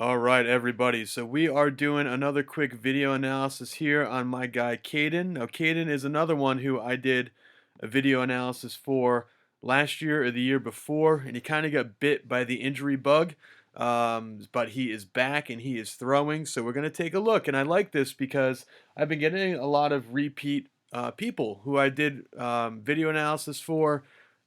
All right, everybody. So we are doing another quick video analysis here on my guy Kaden. Now, Kaden is another one who I did a video analysis for last year or the year before, and he kind of got bit by the injury bug. But he is back and he is throwing. So we're going to take a look. And I like this because I've been getting a lot of repeat people who I did video analysis for,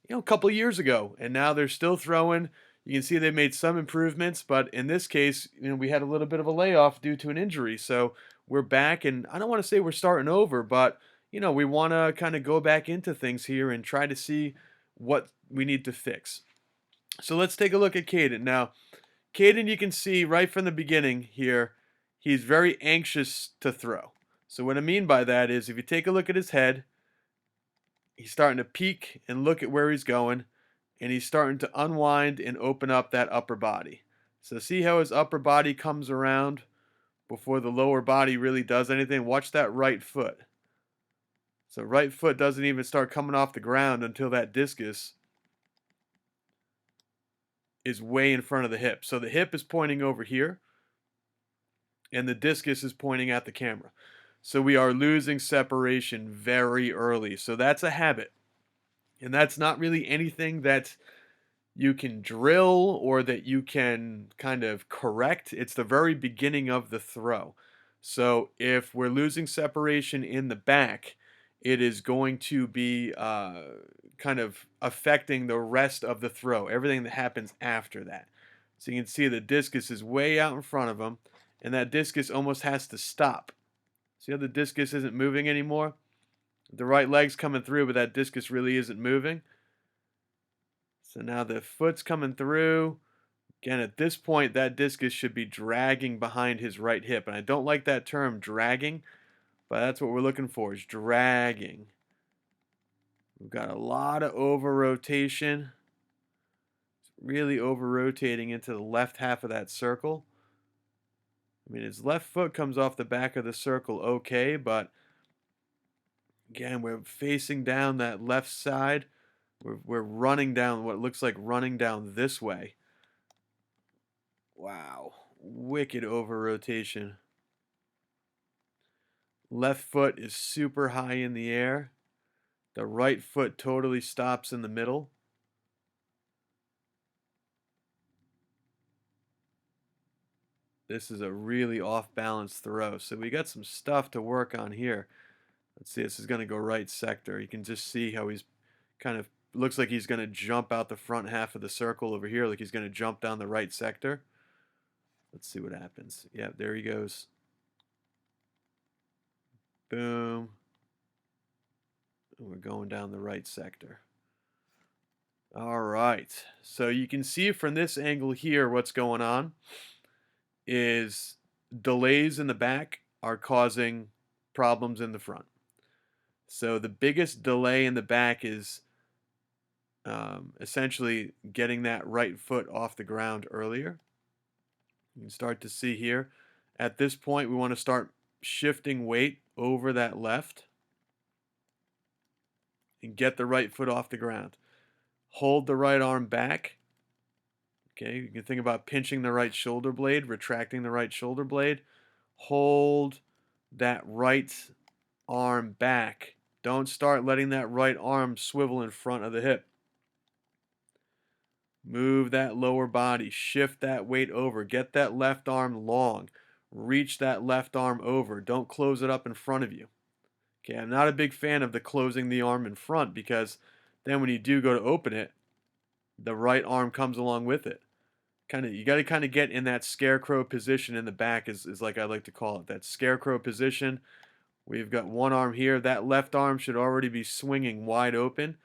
a couple of years ago, and now they're still throwing. You can see they made some improvements, but in this case, we had a little bit of a layoff due to an injury. So we're back, and I don't want to say we're starting over, but we want to kind of go back into things here and try to see what we need to fix. So let's take a look at Kaden. Now, Kaden, you can see right from the beginning here, he's very anxious to throw. So what I mean by that is if you take a look at his head, he's starting to peek and look at where he's going, and he's starting to unwind and open up that upper body. So see how his upper body comes around before the lower body really does anything? Watch that right foot. So right foot doesn't even start coming off the ground until that discus is way in front of the hip. So the hip is pointing over here, and the discus is pointing at the camera. So we are losing separation very early. So that's a habit. And that's not really anything that you can drill or that you can kind of correct. It's the very beginning of the throw. So if we're losing separation in the back, it is going to be kind of affecting the rest of the throw, everything that happens after that. So you can see the discus is way out in front of him, and that discus almost has to stop. See how the discus isn't moving anymore? The right leg's coming through, but that discus really isn't moving. So now the foot's coming through. Again, at this point, that discus should be dragging behind his right hip. And I don't like that term, dragging, but that's what we're looking for, is dragging. We've got a lot of over-rotation. Really over-rotating into the left half of that circle. I mean, his left foot comes off the back of the circle okay, but again, we're facing down that left side. We're running down what looks like running down this way. Wow. Wicked over rotation. Left foot is super high in the air. The right foot totally stops in the middle. This is a really off-balance throw. So we got some stuff to work on here. Let's see, this is going to go right sector. You can just see how he's kind of, looks like he's going to jump out the front half of the circle over here, like he's going to jump down the right sector. Let's see what happens. Yeah, there he goes. Boom. And we're going down the right sector. All right. So you can see from this angle here what's going on is delays in the back are causing problems in the front. So the biggest delay in the back is essentially getting that right foot off the ground earlier. You can start to see here. At this point, we want to start shifting weight over that left and get the right foot off the ground. Hold the right arm back. Okay, you can think about pinching the right shoulder blade, retracting the right shoulder blade. Hold that right arm back. Don't start letting that right arm swivel in front of the hip. Move that lower body. Shift that weight over. Get that left arm long. Reach that left arm over. Don't close it up in front of you. Okay, I'm not a big fan of the closing the arm in front because then when you do go to open it, the right arm comes along with it. You got to kind of get in that scarecrow position in the back is like I like to call it. That scarecrow position. We've got one arm here. That left arm should already be swinging wide open,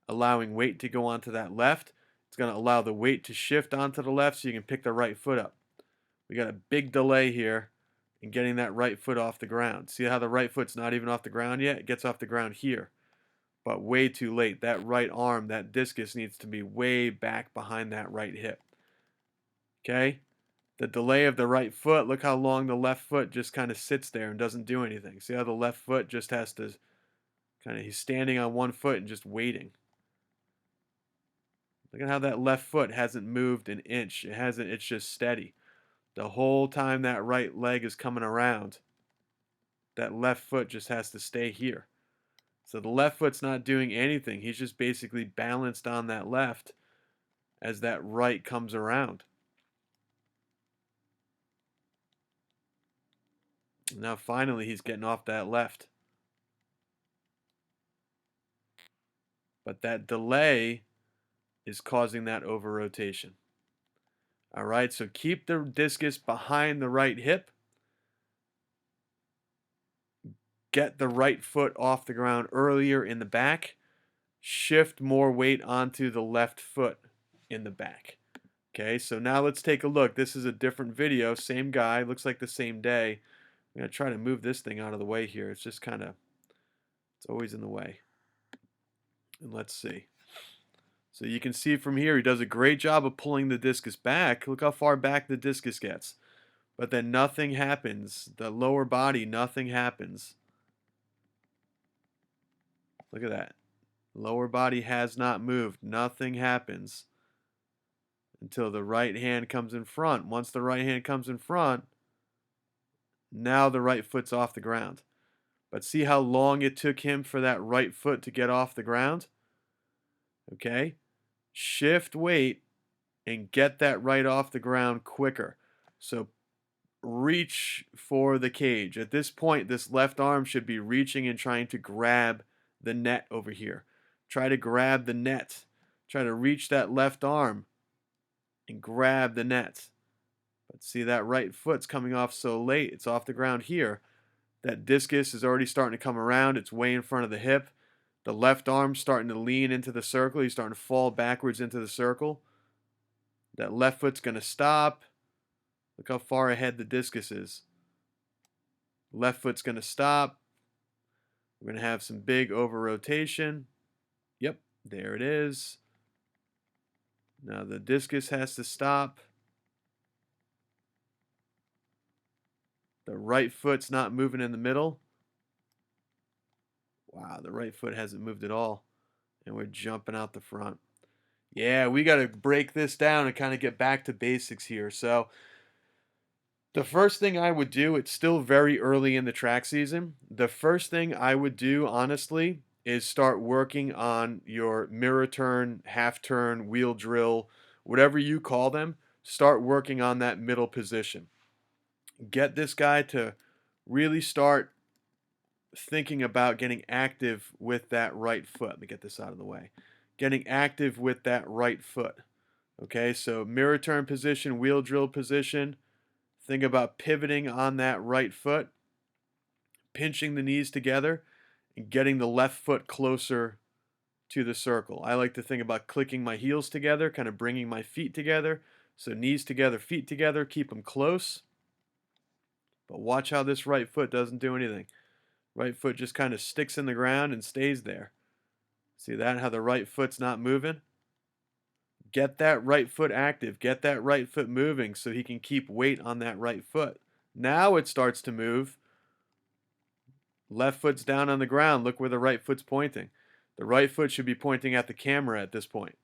allowing weight to go onto that left. It's going to allow the weight to shift onto the left so you can pick the right foot up. We got a big delay here in getting that right foot off the ground. See how the right foot's not even off the ground yet? It gets off the ground here, but way too late. That right arm, that discus needs to be way back behind that right hip. Okay? The delay of the right foot, look how long the left foot just kind of sits there and doesn't do anything. See how the left foot just has to he's standing on one foot and just waiting. Look at how that left foot hasn't moved an inch. It's just steady. The whole time that right leg is coming around, that left foot just has to stay here. So the left foot's not doing anything. He's just basically balanced on that left as that right comes around. Now finally he's getting off that left. But that delay is causing that over rotation. All right, so keep the discus behind the right hip. Get the right foot off the ground earlier in the back. Shift more weight onto the left foot in the back. Okay, so now let's take a look. This is a different video, same guy, looks like the same day. I'm going to try to move this thing out of the way here. It's just kind of, it's always in the way. And let's see. So you can see from here, he does a great job of pulling the discus back. Look how far back the discus gets. But then nothing happens. The lower body, nothing happens. Look at that. Lower body has not moved. Nothing happens until the right hand comes in front. Once the right hand comes in front, now the right foot's off the ground. But see how long it took him for that right foot to get off the ground? Okay? Shift weight and get that right off the ground quicker. So reach for the cage. At this point, this left arm should be reaching and trying to grab the net over here. Try to grab the net. Try to reach that left arm and grab the net. But see, that right foot's coming off so late. It's off the ground here. That discus is already starting to come around. It's way in front of the hip. The left arm's starting to lean into the circle. He's starting to fall backwards into the circle. That left foot's going to stop. Look how far ahead the discus is. Left foot's going to stop. We're going to have some big over rotation. Yep, there it is. Now the discus has to stop. The right foot's not moving in the middle. Wow, the right foot hasn't moved at all. And we're jumping out the front. Yeah, we got to break this down and kind of get back to basics here. So the first thing I would do, it's still very early in the track season. The first thing I would do, honestly, is start working on your mirror turn, half turn, wheel drill, whatever you call them. Start working on that middle position. Get this guy to really start thinking about getting active with that right foot. Let me get this out of the way. Getting active with that right foot. Okay, so mirror turn position, wheel drill position. Think about pivoting on that right foot, pinching the knees together, and getting the left foot closer to the circle. I like to think about clicking my heels together, kind of bringing my feet together. So knees together, feet together, keep them close. But watch how this right foot doesn't do anything. Right foot just kind of sticks in the ground and stays there. See that? How the right foot's not moving? Get that right foot active. Get that right foot moving so he can keep weight on that right foot. Now it starts to move. Left foot's down on the ground. Look where the right foot's pointing. The right foot should be pointing at the camera at this point.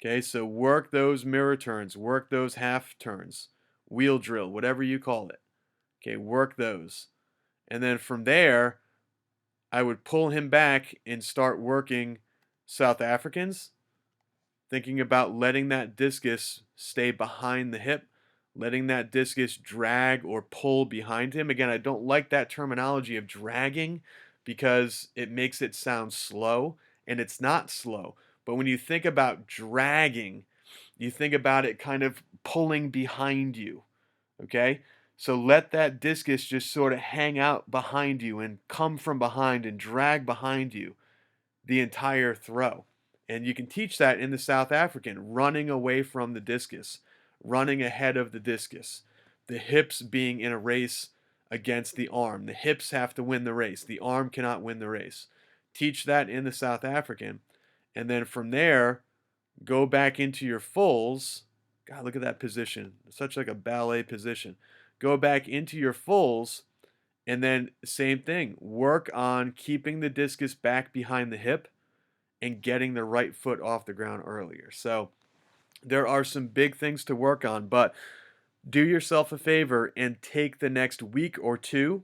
Okay, so work those mirror turns. Work those half turns. Wheel drill, whatever you call it. Okay, work those. And then from there, I would pull him back and start working South Africans, thinking about letting that discus stay behind the hip, letting that discus drag or pull behind him. Again, I don't like that terminology of dragging because it makes it sound slow, and it's not slow. But when you think about dragging, you think about it kind of pulling behind you, okay? So let that discus just sort of hang out behind you and come from behind and drag behind you the entire throw. And you can teach that in the South African, running away from the discus, running ahead of the discus, the hips being in a race against the arm. The hips have to win the race. The arm cannot win the race. Teach that in the South African. And then from there, go back into your fulls. God, look at that position. Such like a ballet position. Go back into your fulls, and then same thing. Work on keeping the discus back behind the hip and getting the right foot off the ground earlier. So there are some big things to work on, but do yourself a favor and take the next week or two,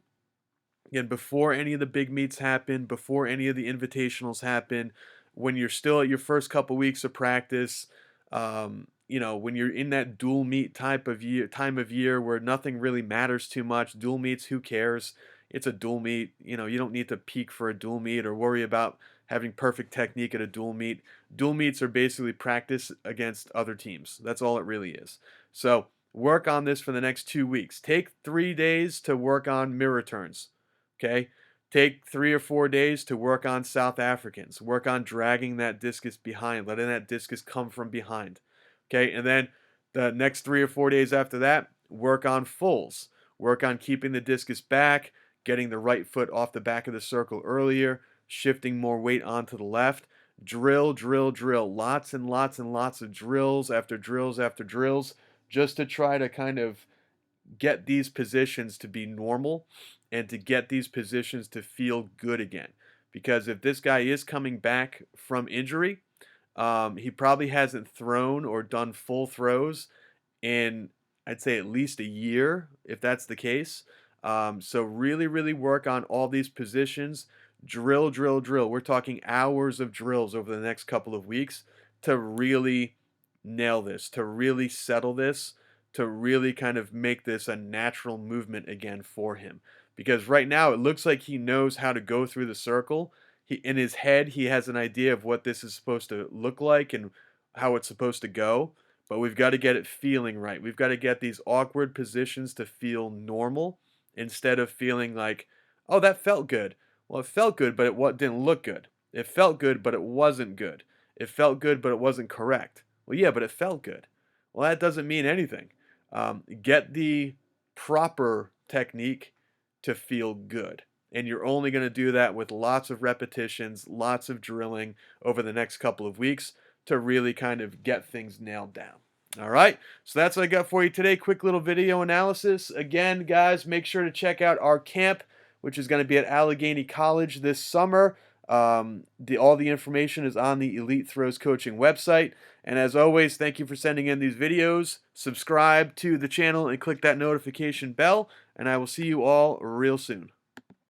again, before any of the big meets happen, before any of the invitationals happen, when you're still at your first couple weeks of practice, when you're in that dual meet time of year where nothing really matters too much. Dual meets, who cares? It's a dual meet. You don't need to peak for a dual meet or worry about having perfect technique at a dual meet. Dual meets are basically practice against other teams. That's all it really is. So work on this for the next 2 weeks. Take 3 days to work on mirror turns. Okay? Take 3 or 4 days to work on South Africans. Work on dragging that discus behind, letting that discus come from behind. Okay? And then the next 3 or 4 days after that, work on fulls. Work on keeping the discus back, getting the right foot off the back of the circle earlier, shifting more weight onto the left. Drill, drill, drill. Lots and lots and lots of drills after drills after drills, just to try to kind of get these positions to be normal and to get these positions to feel good again. Because if this guy is coming back from injury, he probably hasn't thrown or done full throws in, I'd say, at least a year, if that's the case. So really, really work on all these positions. Drill, drill, drill. We're talking hours of drills over the next couple of weeks to really nail this, to really settle this, to really kind of make this a natural movement again for him. Because right now it looks like he knows how to go through the circle. In his head, he has an idea of what this is supposed to look like and how it's supposed to go. But we've got to get it feeling right. We've got to get these awkward positions to feel normal instead of feeling like, oh, that felt good. Well, it felt good, but it didn't look good. It felt good, but it wasn't good. It felt good, but it wasn't correct. Well, yeah, but it felt good. Well, that doesn't mean anything. Get the proper technique to feel good. And you're only going to do that with lots of repetitions, lots of drilling over the next couple of weeks to really kind of get things nailed down. All right, so that's what I got for you today. Quick little video analysis. Again, guys, make sure to check out our camp, which is going to be at Allegheny College this summer. All the information is on the Elite Throws Coaching website. And as always, thank you for sending in these videos. Subscribe to the channel and click that notification bell. And I will see you all real soon.